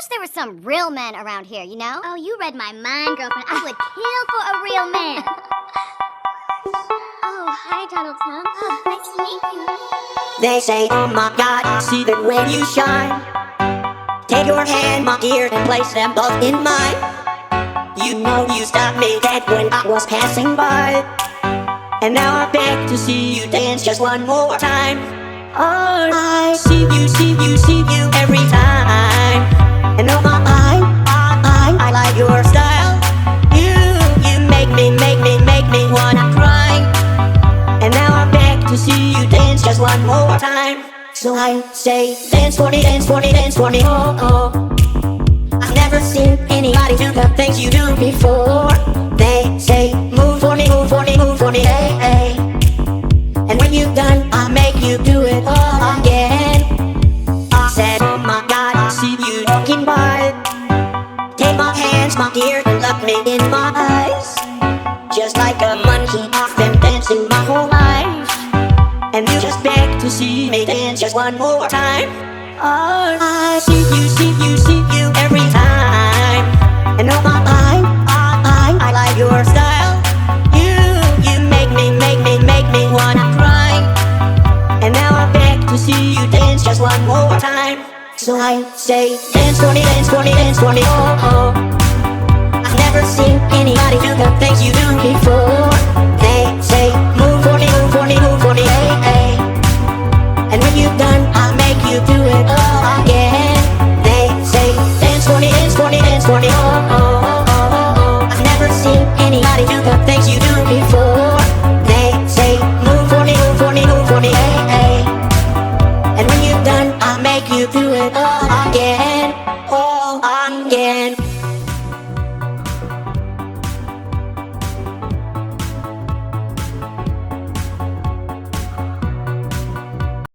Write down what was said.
wish there were some real men around here, you know? Oh, you read my mind, girlfriend. I would kill for a real man. Oh, hi, Donald Trump. Oh, nice to meet you. They say, oh my God, see the way you shine. Take your hand, my dear, and place them both in mine. You know you stopped me dead when I was passing by, and now I beg to see you dance just one more time. Oh, I see you every time. And oh my, I like your style. You make me wanna cry. And now I beg to see you dance just one more time. So I say, dance for me, dance for me, dance for me, oh oh. I've never seen anybody do the things you do before. They say, move for me, move for me, move for me, hey, hey. And when you're done, I'll make you do it all again. I said, oh my God, I see you walking by. Take my hands, my dear, and look me in my eyes. Just like a monkey, I've been dancing my whole life, and you just beg to see me dance just one more time. Oh, I see you every time. And oh my, I like your style. You make me wanna cry. And now I beg to see you dance just one more time. So I say, dance for me, dance for me, dance for me, oh oh. I've never seen anybody do the things you do before. They say, move for me, move for me, move for me, hey, hey. And when you're done, I'll make you do it all again. They say, dance for me, dance for me, dance for me, oh oh oh oh oh. I've never seen anybody do the things you do before. They say, move for me, move for me, move for me, hey, hey. And when you're done, I'll make you do it all again, all again.